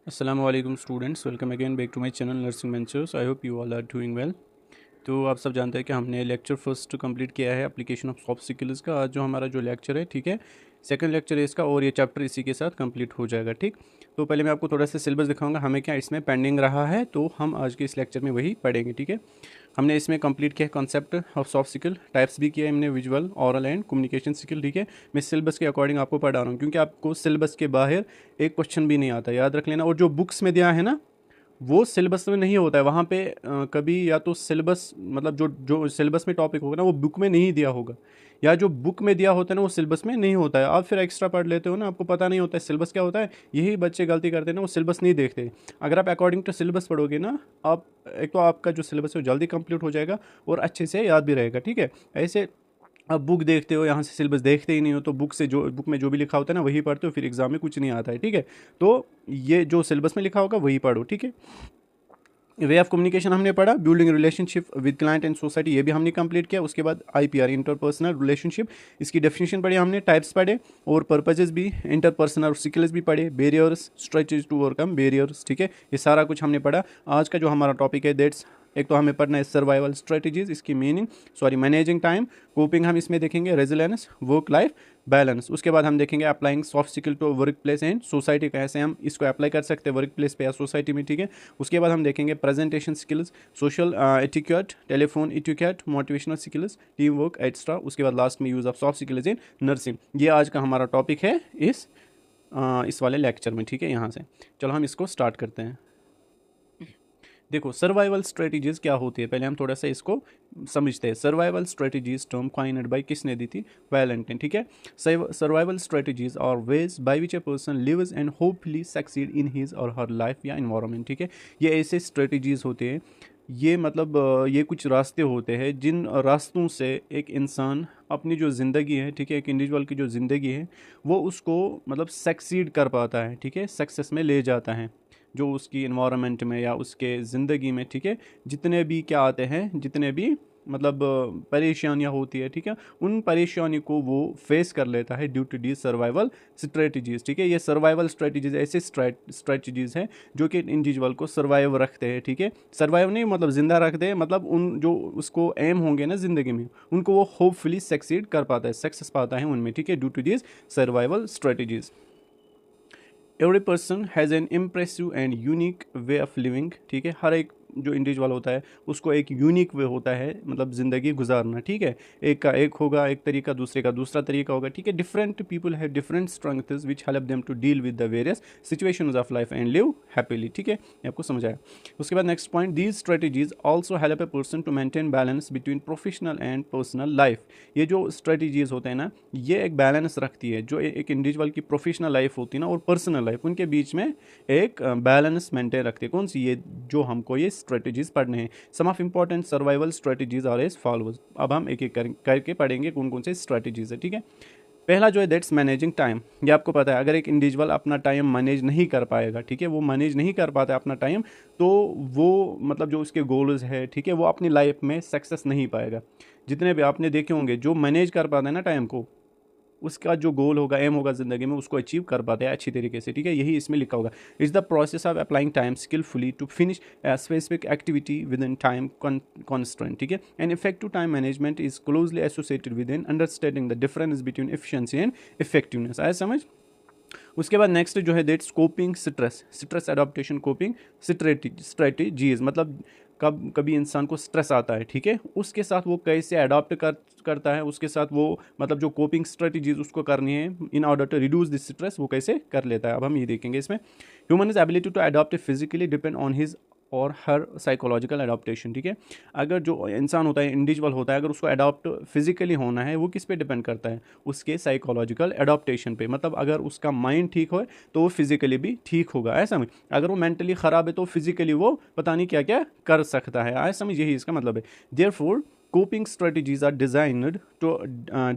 Assalamu alaikum students, welcome again back to my channel Nursing Ventures. I hope you all are doing well. तो आप सब जानते हैं कि हमने लेक्चर फर्स्ट कंप्लीट किया है एप्लीकेशन ऑफ सॉफ्ट स्किल्स का। आज जो हमारा जो लेक्चर है, ठीक है, सेकंड लेक्चर है इसका, और ये चैप्टर इसी के साथ कंप्लीट हो जाएगा। ठीक, तो पहले मैं आपको थोड़ा सा सिलेबस दिखाऊंगा हमें क्या इसमें पेंडिंग रहा है, तो हम आज के इस लेक्चर में वही पढ़ेंगे। ठीक है, हमने इसमें कंप्लीट किया concept of soft skill, types भी किया हमने, visual, aural and communication skill. ठीक है, मैं सिलेबस के अकॉर्डिंग आपको पढ़ा रहा हूँ क्योंकि आपको सिलेबस के बाहर एक क्वेश्चन भी नहीं आता, याद रख लेना। और जो बुक्स में दिया है ना, वो सिलेबस में नहीं होता है। वहाँ पे कभी या तो सिलेबस मतलब जो जो सिलेबस में टॉपिक होगा ना, वो बुक में नहीं दिया होगा, या जो बुक में दिया होता है ना, वो सिलेबस में नहीं होता है। आप फिर एक्स्ट्रा पढ़ लेते हो ना, आपको पता नहीं होता है सिलेबस क्या होता है। यही बच्चे गलती करते हैं ना, वो सिलेबस नहीं देखते। अगर आप अकॉर्डिंग टू सिलेबस पढ़ोगे ना, आप एक तो आपका जो सिलेबस है वो जल्दी कंप्लीट हो जाएगा और अच्छे से याद भी रहेगा। ठीक है, ऐसे आप बुक देखते हो, यहाँ से सिलेबस देखते ही नहीं हो, तो बुक में जो भी लिखा होता है ना, वही पढ़ते हो, फिर एग्जाम में कुछ नहीं आता है। ठीक है, तो ये जो सिलेबस में लिखा होगा वही पढ़ो। ठीक है, वे ऑफ कम्युनिकेशन हमने पढ़ा, building relationship with client and society, ये भी हमने कंप्लीट किया। उसके बाद आईपीआर, इंटरपर्सनल रिलेशनशिप, इसकी डेफिनेशन पढ़ी हमने, टाइप्स पढ़े और पर्पजेस भी, इंटरपर्सनल स्किल्स भी पढ़े, barriers, strategies to overcome barriers. ठीक है, ये सारा कुछ हमने पढ़ा। आज का जो हमारा टॉपिक है दैट्स, एक तो हमें पढ़ना है सर्वाइवल स्ट्रेटजीज, इसकी meaning, sorry managing time, coping हम इसमें देखेंगे, रेजिलेंस, वर्क लाइफ बैलेंस। उसके बाद हम देखेंगे applying soft skill to work place and society, कैसे हम इसको अप्लाई कर सकते हैं वर्क प्लेस पे या सोसाइटी में। ठीक है, उसके बाद हम देखेंगे presentation skills, social etiquette, telephone etiquette, motivational skills, team work extra. उसके बाद लास्ट में use of soft skills in nursing. ये आज का हमारा टॉपिक है इस वाले लेक्चर में। ठीक है, यहाँ से चलो हम इसको स्टार्ट करते हैं। देखो, सर्वाइवल स्ट्रेटजीज क्या होती है, पहले हम थोड़ा सा इसको समझते हैं। Survival strategies term coined by किसने दी थी? वैलेंटाइन। ठीक है, सर्वाइवल स्ट्रेटजीज और ways by which a person lives and hopefully succeed in his और हर लाइफ या इन्वायरमेंट। ठीक है, ये ऐसे स्ट्रेटजीज होते हैं, ये मतलब ये कुछ रास्ते होते हैं जिन रास्तों से एक इंसान अपनी जो ज़िंदगी है, ठीक है, एक इंडिविजुअल की जो ज़िंदगी है, वो उसको मतलब सक्सीड कर पाता है। ठीक है, सक्सेस में ले जाता है, जो उसकी इन्वायरमेंट में या उसके ज़िंदगी में, ठीक है, जितने भी क्या आते हैं, जितने भी मतलब परेशानियां होती है, ठीक है, उन परेशानी को वो फेस कर लेता है due to the survival strategies. ठीक है, ये सर्वाइवल स्ट्रेटजीज ऐसे स्ट्रेटजीज हैं जो कि इंडिविजुअल को सर्वाइव रखते हैं। ठीक है, सर्वाइव नहीं मतलब जिंदा रखते हैं, मतलब उन जो उसको एम होंगे ना ज़िंदगी में, उनको वो होपफुली सक्सीड कर पाता है, सक्सेस पाता है उनमें। ठीक है, due to this survival strategies. Every person has an impressive and unique way of living. ठीक है, हर एक जो इंडिविजुअल होता है उसको एक यूनिक वे होता है मतलब ज़िंदगी गुजारना। ठीक है, एक का एक होगा एक तरीका, दूसरे का दूसरा तरीका होगा। ठीक है, different people have different strengths which help them to deal with the various situations of life and live happily. ठीक है, ये आपको समझ आया। उसके बाद next point, these strategies also help a person to maintain balance between professional and personal life. ये जो स्ट्रेटजीज होते हैं ना, ये एक बैलेंस रखती है, जो एक इंडिविजुअल की प्रोफेशनल लाइफ होती है ना और पर्सनल लाइफ, उनके बीच में एक बैलेंस मेंटेन रखती है। कौन सी? ये जो हमको ये स्ट्रेटजीज पढ़ने हैं। Some of important survival strategies are as follows. अब हम एक एक करके पढ़ेंगे कौन कौन से स्ट्रेटजीज है। ठीक है, पहला जो है दैट्स मैनेजिंग टाइम। ये आपको पता है, अगर एक इंडिविजुअल अपना टाइम मैनेज नहीं कर पाएगा, ठीक है, वो मैनेज नहीं कर पाता है अपना टाइम, तो वो मतलब जो उसके गोल्स है, ठीक है, वो अपनी लाइफ में सक्सेस नहीं पाएगा। जितने भी आपने देखे होंगे जो मैनेज कर पाता है ना टाइम को, उसका जो गोल होगा, एम होगा ज़िंदगी में, उसको अचीव कर पाते हैं अच्छी तरीके से। ठीक है, यही इसमें लिखा होगा। It's the process of applying time skilfully to finish a specific activity within time constant. ठीक है, and effective time management is closely associated with in understanding the difference between efficiency and effectiveness. आया समझ? उसके बाद next जो है that's coping stress adaptation, coping strategies, मतलब कब कभी इंसान को स्ट्रेस आता है, ठीक है, उसके साथ वो कैसे अडॉप्ट करता है, उसके साथ वो मतलब जो कोपिंग स्ट्रेटजीज उसको करनी है in order to reduce this stress, वो कैसे कर लेता है। अब हम ये देखेंगे इसमें। Human is ability to adopt physically depend on his और हर साइकोलॉजिकल अडॉप्टेशन। ठीक है, अगर जो इंसान होता है, इंडिविजुअल होता है, अगर उसको अडॉप्ट फिजिकली होना है, वो किस पे डिपेंड करता है? उसके साइकोलॉजिकल अडॉप्टेशन पे। मतलब अगर उसका माइंड ठीक हो तो वो फिजिकली भी ठीक होगा, ऐसा समझ। अगर वो मेंटली ख़राब है तो फिजिकली वो पता नहीं क्या क्या कर सकता है, ऐसा समझ, यही इसका मतलब है। Therefore coping strategies are designed to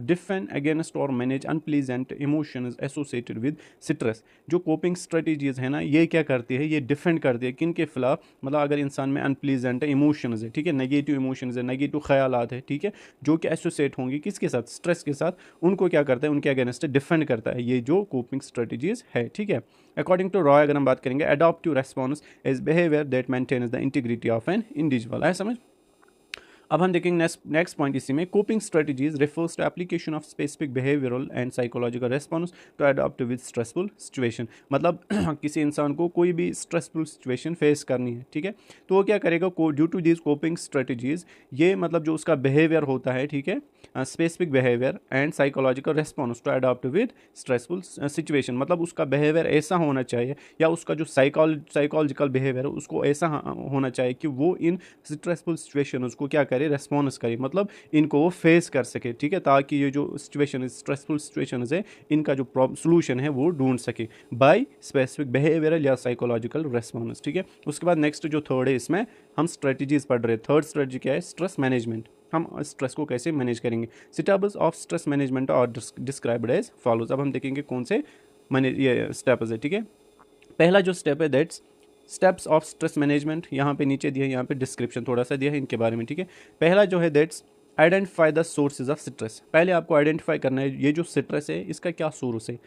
defend against or manage unpleasant emotions associated with stress. जो coping strategies है ना, ये क्या करती है, ये डिफेंड करती है किन के खिलाफ, मतलब अगर इंसान में अनप्लीजेंट इमोशंस है, ठीक है, नेगेटिव इमोशंस है, नेगेटिव ख्यालात है, ठीक है, जो कि एसोसिएट होंगी किसके साथ, स्ट्रेस के साथ, उनको क्या करता है, उनके अगेंस्ट डिफेंड करता है, ये जो कोपिंग स्ट्रेटजीज है, ठीक है। अकॉर्डिंग टू रॉय अगर हम बात करेंगे, adaptive response is behaviour that maintains the integrity of an individual, है समझ। अब हम देखेंगे नेक्स्ट पॉइंट इसी में, coping strategies refers to application of specific behavioural and psychological response to adopt with stressful situation. मतलब किसी इंसान को कोई भी स्ट्रेसफुल सिचुएशन फेस करनी है, ठीक है, तो वो क्या करेगा, due to these coping strategies, ये मतलब जो उसका बिहेवियर होता है, ठीक है, specific behaviour and psychological response to adopt with stressful situation, मतलब उसका बिहेवियर ऐसा होना चाहिए या उसका जो साइकोलॉजिकल बिहेवियर है उसको ऐसा होना चाहिए कि वो इन स्ट्रेसफुल सिचुएशन उसको क्या करे, रेस्पॉन्स करे, मतलब इनको वो फेस कर सके, ठीक है, ताकि ये जो सिचुएशन स्ट्रेसफुल सिचुएशन है इनका जो सोल्यूशन है वो ढूंढ सके बाय स्पेसिफिक बिहेवियरल या साइकोलॉजिकल रेस्पॉन्स, ठीक है। उसके बाद नेक्स्ट जो थर्ड है, इसमें हम स्ट्रेटजीज पढ़ रहे हैं। थर्ड स्ट्रेटजी क्या है, स्ट्रेस मैनेजमेंट, हम स्ट्रेस को कैसे मैनेज करेंगे। Steps of stress management are described as follows. अब हम देखेंगे कौन से ये स्टेप्स है, ठीक है। पहला जो स्टेप है that's steps of stress management, यहाँ पे नीचे दिया है, यहाँ पे डिस्क्रिप्शन थोड़ा सा दिया है इनके बारे में, ठीक है। पहला जो है that's identify the sources of stress. पहले आपको आइडेंटिफाई करना है ये जो स्ट्रेस है इसका क्या सोर्स है।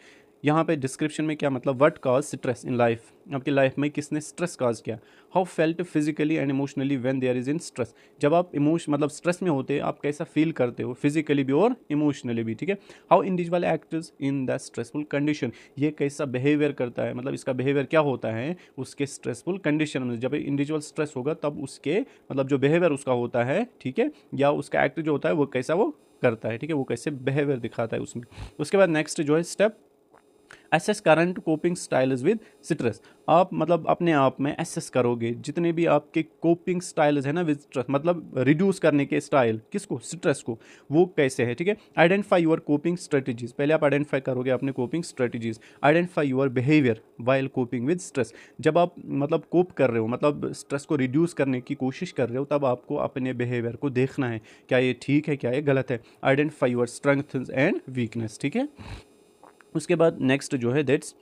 यहाँ पे डिस्क्रिप्शन में क्या मतलब, what cause stress in life, आपकी लाइफ में किसने स्ट्रेस कॉज किया। How felt physically and emotionally when there is in stress, जब आप मतलब स्ट्रेस में होते हैं आप कैसा फील करते हो, फिजिकली भी और इमोशनली भी, ठीक है। How individual acts in the stressful condition, ये कैसा बिहेवियर करता है, मतलब इसका बिहेवियर क्या होता है उसके स्ट्रेसफुल कंडीशन में। जब इंडिविजुअल स्ट्रेस होगा तब उसके मतलब जो बिहेवियर उसका होता है, ठीक है, या उसका एक्ट जो होता है वो कैसा वो करता है, ठीक है, वो कैसे बिहेवियर दिखाता है उसमें। उसके बाद नेक्स्ट जो है step assess current coping styles with stress. आप मतलब अपने आप में एसेस करोगे जितने भी आपके कोपिंग स्टाइल्स है ना विद स्ट्रेस, मतलब रिड्यूस करने के स्टाइल, किसको, स्ट्रेस को, वो कैसे है, ठीक है। आइडेंटिफाई योर कोपिंग स्ट्रेटजीज, पहले आप आइडेंटिफाई करोगे अपने coping strategies. Identify your behaviour while coping with stress, जब आप मतलब कोप कर रहे हो, मतलब स्ट्रेस को रिड्यूस करने की कोशिश कर रहे हो, तब आपको अपने बिहेवियर को देखना है, क्या ये ठीक है, क्या ये गलत है। Identify your strengths and weakness, ठीक है। उसके बाद नेक्स्ट जो है that's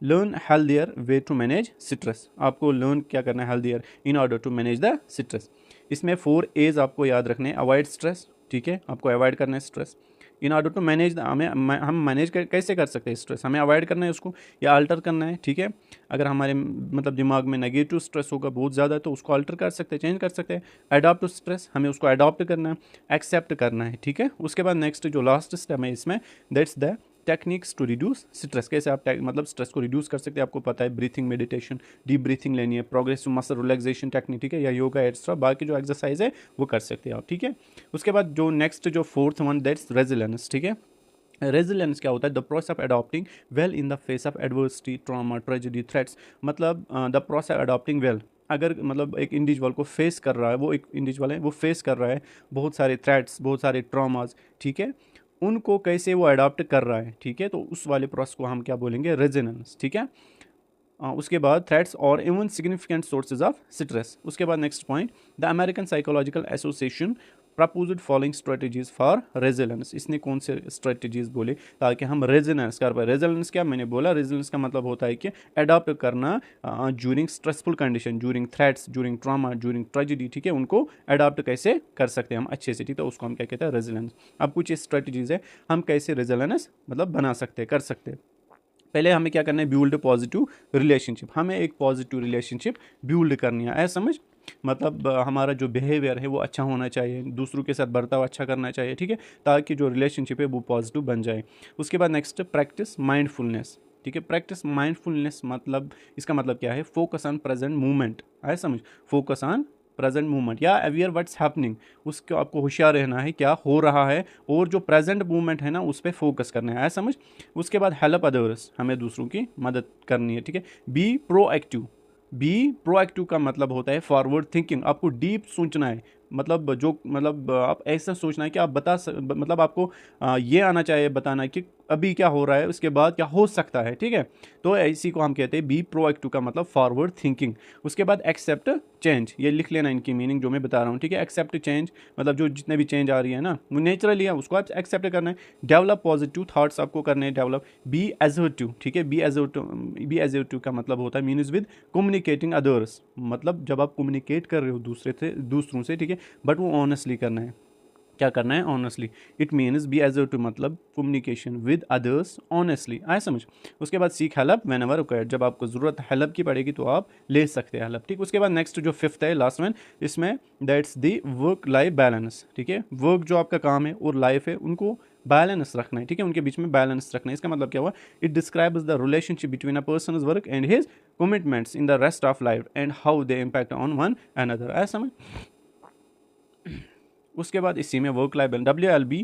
learn healthier way to manage stress. आपको लर्न क्या करना है, healthier in order to manage the stress. इसमें 4 A's आपको याद रखने हैं। अवॉइड स्ट्रेस, ठीक है, आपको अवॉइड करना है stress. In order to manage, हम मैनेज कैसे कर सकते हैं स्ट्रेस, हमें अवॉइड करना है उसको या अल्टर करना है, ठीक है। अगर हमारे मतलब दिमाग में नेगेटिव स्ट्रेस होगा बहुत ज़्यादा तो उसको अल्टर कर सकते हैं, चेंज कर सकते हैं। अडॉप्ट टू स्ट्रेस, हमें उसको अडॉप्ट करना है, एक्सेप्ट करना है, ठीक है। उसके बाद नेक्स्ट जो लास्ट स्टेप है इसमें that's the techniques to reduce stress. कैसे आप मतलब स्ट्रेस को रिड्यूस कर सकते हैं, आपको पता है, ब्रीथिंग मेडिटेशन, डीप ब्रीथिंग लेनी है, प्रोग्रेसिव मसल रिलैक्सेशन टेक्निक, ठीक है, या योगा एक्स्ट्रा, बाकी जो एक्सरसाइज है वो कर सकते हैं आप, ठीक है। उसके बाद जो नेक्स्ट जो फोर्थ वन दैट्स रेजिलेंस, ठीक है। रेजिलेंस क्या होता है, the process of adopting well in the face of adversity, trauma, tragedy, threats, मतलब the process of adopting well, अगर मतलब एक इंडिविजुअल को फेस कर रहा है, वो एक इंडिविजुअल है वो फेस कर रहा है बहुत सारे थ्रेट्स, बहुत सारे ट्रॉमाज, ठीक है, उनको कैसे वो अडॉप्ट कर रहा है, ठीक है, तो उस वाले प्रोसेस को हम क्या बोलेंगे, रेजिलेंस, ठीक है। उसके बाद थ्रेट्स और even significant sources of stress. उसके बाद next point, the American psychological association proposed following strategies for resilience. इसने कौन से स्ट्रेटजीज बोले ताकि हम रेजिलेंस कर पाए। रेजिलेंस क्या, मैंने बोला रेजिलेंस का मतलब होता है कि अडॉप्ट करना during stressful condition, during threats, during trauma, during tragedy, ठीक है, उनको अडॉप्ट कैसे कर सकते हैं हम अच्छे से, ठीक है, उसको हम क्या कहते हैं, रेजिलेंस। अब कुछ स्ट्रेटजीज है हम कैसे रेजिलेंस मतलब बना सकते हैं, कर सकते हैं। पहले हमें क्या करना है, बिल्ड पॉजिटिव रिलेशनशिप, हमें एक पॉजिटिव रिलेशनशिप बिल्ड करनी है, ऐसा समझ, मतलब हमारा जो बिहेवियर है वो अच्छा होना चाहिए, दूसरों के साथ बर्ताव अच्छा करना चाहिए, ठीक है, ताकि जो रिलेशनशिप है वो पॉजिटिव बन जाए। उसके बाद नेक्स्ट प्रैक्टिस माइंडफुलनेस, ठीक है। प्रैक्टिस माइंडफुलनेस मतलब इसका मतलब क्या है, फोकस ऑन प्रेजेंट मूवमेंट, ऐसा समझ, फोकस ऑन प्रेजेंट मूवमेंट या अवेयर व्हाट्स हैपनिंग, उसको आपको होशियार रहना है क्या हो रहा है, और जो प्रेजेंट मूवमेंट है ना उस पर फोकस करना है, ऐसा समझ। उसके बाद हेल्प अदर्स, हमें दूसरों की मदद करनी है, ठीक है। बी प्रोएक्टिव का मतलब होता है फॉरवर्ड थिंकिंग, आपको डीप सोचना है, मतलब जो मतलब आप ऐसा सोचना है कि आप मतलब आपको ये आना चाहिए बताना कि अभी क्या हो रहा है, उसके बाद क्या हो सकता है, ठीक है। तो इसी को हम कहते हैं बी प्रोएक्टिव का मतलब फॉरवर्ड थिंकिंग। उसके बाद एक्सेप्ट चेंज, ये लिख लेना इनकी मीनिंग जो मैं बता रहा हूँ, ठीक है। एक्सेप्ट चेंज मतलब जो जितने भी चेंज आ रही है ना वो नेचुरली है, उसको आप एक्सेप्ट करना है। डेवलप पॉजिटिव थाट्स आपको करने हैं डेवलप। बी एजर्टिव, ठीक है। बी एजर्टिव का मतलब होता है मीन्स विद कम्युनिकेटिंग अदर्स, मतलब जब आप कम्युनिकेट कर रहे हो दूसरों से, ठीक है, बट वो ऑनेस्टली करना है। क्या करना है, honestly. It means be assertive मतलब कम्युनिकेशन विद अदर्स ऑनेस्टली, आए समझ। उसके बाद सीख हेल्प व्हेन एवर रिक्वायर्ड, जब आपको ज़रूरत हेल्प की पड़ेगी तो आप ले सकते हैं हेल्प, ठीक। उसके बाद नेक्स्ट जो फिफ्थ है लास्ट वन, इसमें that's the work life balance, ठीक है। वर्क जो आपका काम है और लाइफ है उनको बैलेंस रखना है, ठीक है, उनके बीच में बैलेंस रखना है। इसका मतलब क्या हुआ, it describes the relationship between a person's work and his commitments in the rest of life and how they impact on one another, आए समझ। उसके बाद इसी में work life balance WLB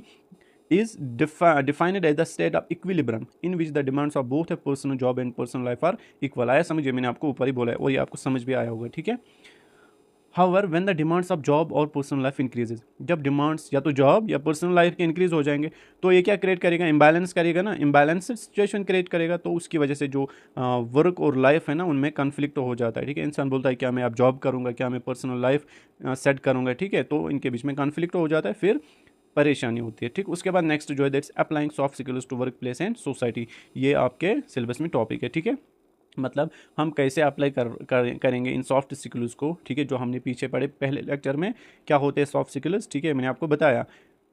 is defined as the state of equilibrium in which the demands of both a personal job and personal life are equal। आया समझिए, मैंने आपको ऊपर ही बोला है और ये आपको समझ भी आया होगा, ठीक है। However, when the demands of job और personal life increases, जब डिमांड्स या तो जॉब या पर्सनल लाइफ के इंक्रीज हो जाएंगे तो ये क्या क्रिएट करेगा, इम्बैलेंस करेगा ना, इम्बैलेंस सिचुएशन क्रिएट करेगा। तो उसकी वजह से जो वर्क और लाइफ है ना उनमें कन्फ्लिक्ट हो जाता है, ठीक है। इंसान बोलता है क्या मैं अब जॉब करूँगा, क्या मैं पर्सनल लाइफ सेट करूँगा, ठीक है, तो इनके बीच में कन्फ्लिक्ट हो जाता है, फिर परेशानी होती है, ठीक। उसके बाद नेक्स्ट जो है that's applying soft skills to work place and society, ये आपके सिलेबस में टॉपिक है, ठीक है। मतलब हम कैसे अप्लाई करेंगे इन सॉफ्ट स्किल्स को, ठीक है, जो हमने पीछे पढ़े पहले लेक्चर में क्या होते हैं सॉफ्ट स्किल्स, ठीक है, मैंने आपको बताया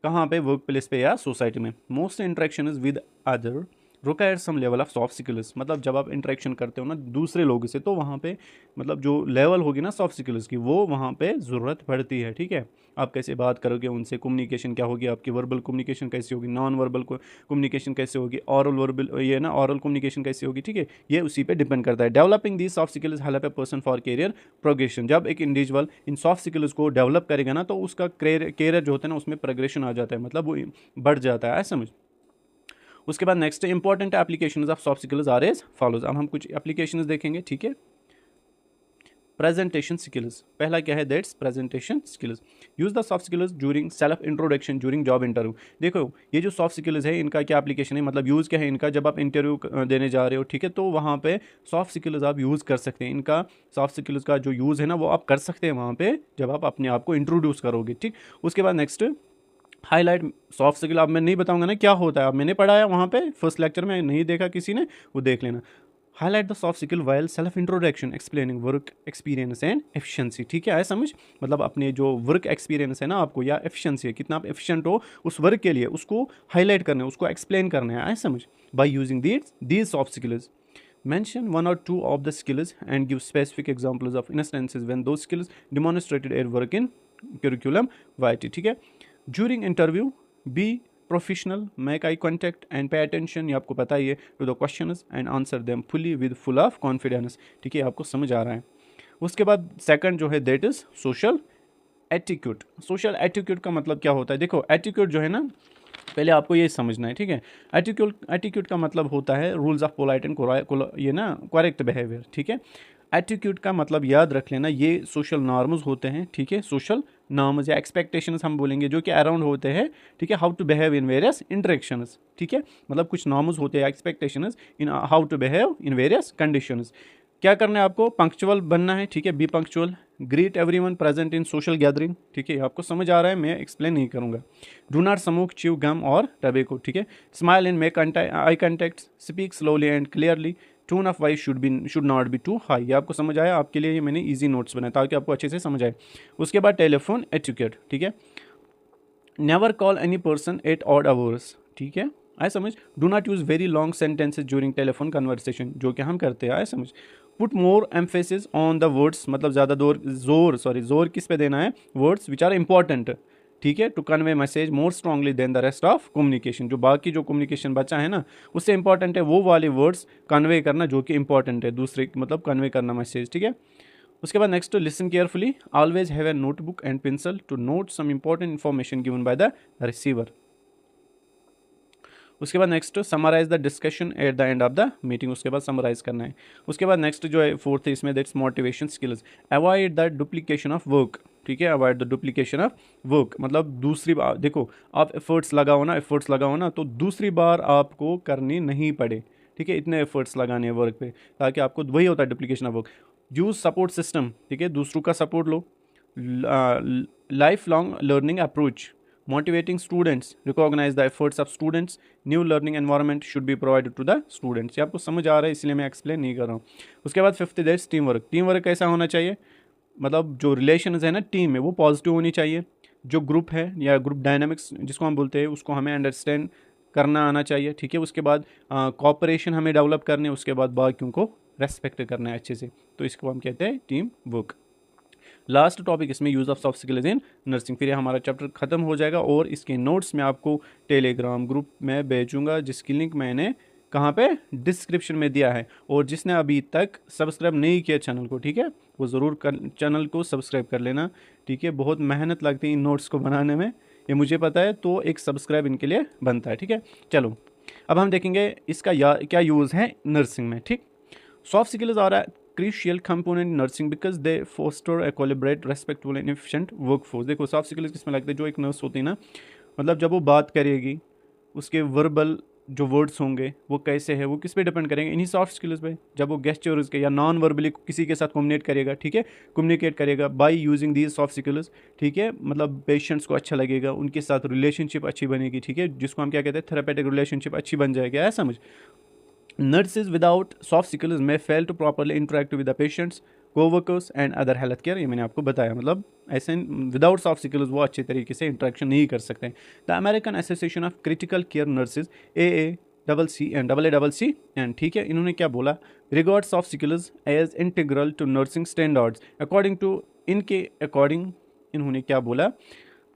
कहाँ पे, वर्क प्लेस पे या सोसाइटी में। Most interaction is with other require some level of soft skills, मतलब जब आप इंटरेक्शन करते हो ना दूसरे लोगों से तो वहाँ पे मतलब जो लेवल होगी ना सॉफ्ट स्किल्स की वो वहाँ पे ज़रूरत पड़ती है, ठीक है। आप कैसे बात करोगे उनसे, कम्युनिकेशन क्या होगी आपकी, वर्बल कम्युनिकेशन कैसी होगी, नॉन वर्बल कम्युनिकेशन कैसे होगी, ऑरल वर्बल ये ना ऑरल कम्युनिकेशन कैसी होगी, ठीक है, ये उसी पे डिपेंड करता है। Developing the soft skills help a person for career progression, जब एक इंडिविजुअल इन सॉफ्ट स्किल्स को डेवलप करेगा ना तो उसका करियर जो होता है ना उसमें प्रोग्रेशन आ जाता है, मतलब वो बढ़ जाता है, समझ। उसके बाद next important applications of soft skills are as follows. अब हम कुछ एप्लीकेशंस देखेंगे, ठीक है। प्रेजेंटेशन स्किल्स, पहला क्या है, that's presentation skills. Use the soft skills during self introduction during job interview. देखो ये जो सॉफ्ट स्किल्स है इनका क्या एप्लीकेशन है, मतलब यूज़ क्या है इनका, जब आप इंटरव्यू देने जा रहे हो, ठीक है, तो वहाँ पे सॉफ्ट स्किल्स आप यूज़ कर सकते हैं। इनका सॉफ्ट स्किल्स का जो यूज़ है ना वो आप कर सकते हैं वहाँ पे जब आप अपने आप को इंट्रोड्यूस करोगे, ठीक। उसके बाद नेक्स्ट हाईलाइट सॉफ्ट स्किल, अब मैं नहीं बताऊंगा ना क्या होता है, अब मैंने पढ़ाया वहाँ पे फर्स्ट लेक्चर में, नहीं देखा किसी ने वो देख लेना। Highlight the soft skill while self introduction explaining work experience and efficiency, ठीक है, आए समझ। मतलब अपने जो वर्क एक्सपीरियंस है ना आपको या एफिशिएंसी है, कितना आप एफिशिएंट हो उस वर्क के लिए, उसको हाईलाइट करना है, उसको एक्सप्लेन करना है, आए समझ, by using these soft skills. Mention one or two of the skills and give specific examples of instances when those skills demonstrated at work in curriculum vitae, ठीक है। During interview, be professional, make eye contact and pay attention, ये आपको पता ही है, to the questions and answer them fully with full of confidence, ठीक है, आपको समझ आ रहा है। उसके बाद सेकंड जो है that is social etiquette. Social etiquette का मतलब क्या होता है, देखो एटिक्यूट जो है ना पहले आपको ये समझना है, ठीक है। एटिक्यूट का मतलब होता है रूल्स ऑफ पोलाइट एंड ये ना करेक्ट बिहेवियर, ठीक है। एटिट्यूड का मतलब याद रख लेना, ये सोशल नॉर्म्स होते हैं, ठीक है, सोशल नॉर्म्स या एक्सपेक्टेशंस हम बोलेंगे जो कि अराउंड होते हैं, ठीक है, how to behave in various interactions, ठीक है, मतलब कुछ नॉर्म्स होते हैं expectations in how to behave in various conditions. क्या करना है आपको, पंक्चुअल बनना है, ठीक है, be punctual, greet everyone present in social gathering, ठीक है, आपको समझ आ रहा है, मैं एक्सप्लेन नहीं करूंगा। Do not smoke, chew gum or tobacco, ठीक है। Smile and make eye contact, speak slowly and clearly, tone of voice should not be too high. ये आपको समझ आया, आपके लिए ये मैंने इजी नोट्स बनाए ताकि आपको अच्छे से समझ आए। उसके बाद टेलीफोन एटिकेट, ठीक है। Never call any person at odd hours, ठीक है, आए समझ। Do not use very long sentences during telephone conversation, जो कि हम करते हैं, आए समझ। Put more emphasis on the words, मतलब ज़्यादा जोर किस पे देना है, वर्ड्स विच आर इंपॉर्टेंट, ठीक है, to convey message more strongly than the rest of communication. जो बाकी जो कम्युनिकेशन बचा है ना उससे इंपॉर्टेंट है वो वाले वर्ड्स कन्वे करना जो कि इंपॉर्टेंट है दूसरे, मतलब कन्वे करना मैसेज, ठीक है। उसके बाद next listen carefully, always have a notebook and pencil to note some important information given by the receiver. उसके बाद next summarise the discussion at the end of the meeting, उसके बाद समराइज करना है। उसके बाद नेक्स्ट जो है फोर्थ है इसमें that's motivation skills, avoid the duplication of work, ठीक है, avoid the duplication of work, मतलब दूसरी बार देखो आप एफर्ट्स लगाओ ना तो दूसरी बार आपको करनी नहीं पड़े, ठीक है, इतने एफर्ट्स लगाने हैं वर्क पे, ताकि आपको वही होता है duplication of work. Use support system, ठीक है, दूसरों का सपोर्ट लो। Life long learning approach, motivating students, recognize the efforts of students, new learning environment should be provided to the students। ये आपको समझ आ रहा है इसलिए मैं एक्सप्लेन नहीं कर रहा हूँ। उसके बाद fifth that's team work. Team work कैसा होना चाहिए, मतलब जो रिलेशंस है ना टीम में वो पॉजिटिव होनी चाहिए, जो ग्रुप है या ग्रुप डायनामिक्स जिसको हम बोलते हैं उसको हमें अंडरस्टैंड करना आना चाहिए, ठीक है। उसके बाद कोऑपरेशन हमें डेवलप करने, उसके बाद बाकियों को रेस्पेक्ट करना है अच्छे से, तो इसको हम कहते हैं टीम वर्क। लास्ट टॉपिक इसमें use of soft skills in nursing. फिर हमारा चैप्टर ख़त्म हो जाएगा और इसके नोट्स मैं आपको टेलीग्राम ग्रुप में भेजूंगा, जिसकी लिंक मैंने कहाँ पे डिस्क्रिप्शन में दिया है। और जिसने अभी तक सब्सक्राइब नहीं किया चैनल को, ठीक है, वो ज़रूर चैनल को सब्सक्राइब कर लेना, ठीक है। बहुत मेहनत लगती है इन नोट्स को बनाने में, ये मुझे पता है, तो एक सब्सक्राइब इनके लिए बनता है, ठीक है। चलो अब हम देखेंगे इसका क्या यूज़ है नर्सिंग में, ठीक। सॉफ्ट स्किल्स आ रहा है crucial component in nursing because they foster a collaborate, respectful and efficient workforce। देखो सॉफ्ट स्किल्स किसमें लगते हैं, जो एक नर्स होती है ना, मतलब जब वो बात करेगी उसके वर्बल जो वर्ड्स होंगे वो कैसे है, वो किस पे डिपेंड करेंगे, इन्हीं सॉफ्ट स्किल्स पे। जब वो गेस्चर्स के या नॉन वर्बली किसी के साथ कम्युनिकेट करेगा, ठीक है, कम्युनिकेट करेगा by using these soft skills, ठीक है, मतलब पेशेंट्स को अच्छा लगेगा, उनके साथ रिलेशनशिप अच्छी बनेगी, ठीक है, जिसको हम क्या कहते हैं थेरेपेटिक रिलेशनशिप अच्छी बन जाएगी, है समझ। Nurses without soft skills may fail to properly interact with the patients, co-workers and other healthcare। ये मैंने आपको बताया, मतलब ऐसे विदाउट सॉफ्ट स्किल्स वो अच्छे तरीके से इंटरेक्शन नहीं कर सकते। The American Association of Critical Care Nurses AACC, ठीक है, इन्होंने क्या बोला, regard soft skills as integral to nursing standards according to, इनके अकॉर्डिंग इन्होंने क्या बोला,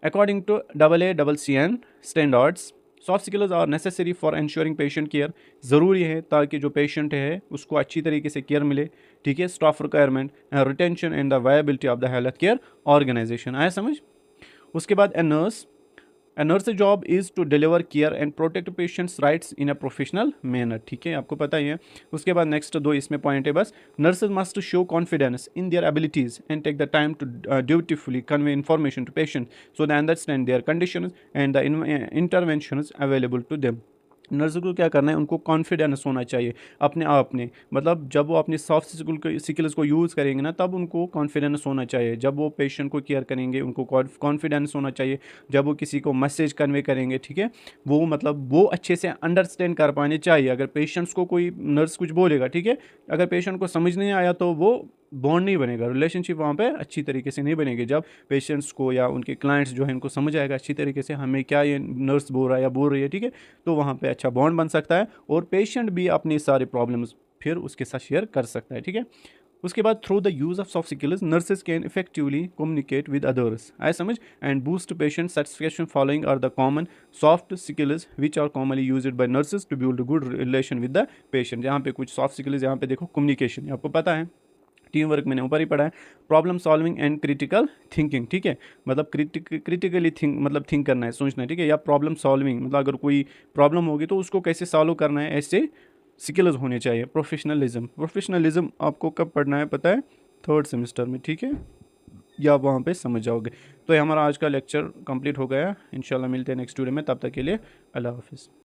according to AACCN standards soft skills are necessary for ensuring patient care. ज़रूरी है ताकि जो पेशेंट है उसको अच्छी तरीके से केयर मिले, ठीक है, staff requirement, retention and the viability of the health care organisation, आया समझ। उसके बाद A nurse's job is to deliver care and protect patients' rights in a professional manner, ठीक है, आपको पता ही है। उसके बाद नेक्स्ट दो इसमें पॉइंट है बस। Nurses must show confidence in their abilities and take the time to dutifully convey information to patients so they understand their conditions and the interventions available to them। Nurse को क्या करना है, उनको confidence होना चाहिए अपने आप में, मतलब जब वो अपनी सॉफ्ट स्किल्स को यूज़ करेंगे ना तब उनको कॉन्फिडेंस होना चाहिए। जब वो पेशेंट को केयर करेंगे उनको कॉन्फिडेंस होना चाहिए। जब वो किसी को मैसेज कन्वे करेंगे, ठीक है, वो मतलब वो अच्छे से अंडरस्टैंड कर पाने चाहिए। अगर पेशेंट्स को कोई नर्स कुछ बोलेगा, ठीक है, अगर पेशेंट को समझ नहीं आया तो वो बॉन्ड नहीं बनेगा, रिलेशनशिप वहाँ पे अच्छी तरीके से नहीं बनेगी। जब पेशेंट्स को या उनके क्लाइंट्स जो है इनको समझ आएगा अच्छी तरीके से हमें क्या ये नर्स बोल रहा है या बोल रही है, ठीक है, तो वहाँ पे अच्छा बॉन्ड बन सकता है और पेशेंट भी अपनी सारी प्रॉब्लम्स फिर उसके साथ शेयर कर सकता है, ठीक है। उसके बाद through the use of soft skills nurses can effectively communicate with others, आए समझ, and boost patient satisfaction. Following are the common soft skills which are commonly used by nurses to build good relation with the patient. यहाँ पे कुछ soft skills, यहाँ पे देखो communication, आपको पता है, टीम वर्क मैंने ऊपर ही पढ़ा है, problem solving and critical thinking, ठीक है, मतलब क्रिटिकली थिंक करना है, सोचना है, ठीक है, या प्रॉब्लम सॉल्विंग मतलब अगर कोई प्रॉब्लम होगी तो उसको कैसे सॉल्व करना है, ऐसे स्किल्स होने चाहिए। प्रोफेशनलिज्म आपको कब पढ़ना है पता है, 3rd सेमेस्टर में, ठीक है, या वहाँ पे समझ जाओगे। तो ये हमारा आज का लेक्चर कंप्लीट हो गया, इंशाल्लाह मिलते हैं नेक्स्ट वीडियो में, तब तक के लिए अल्लाह हाफिज़।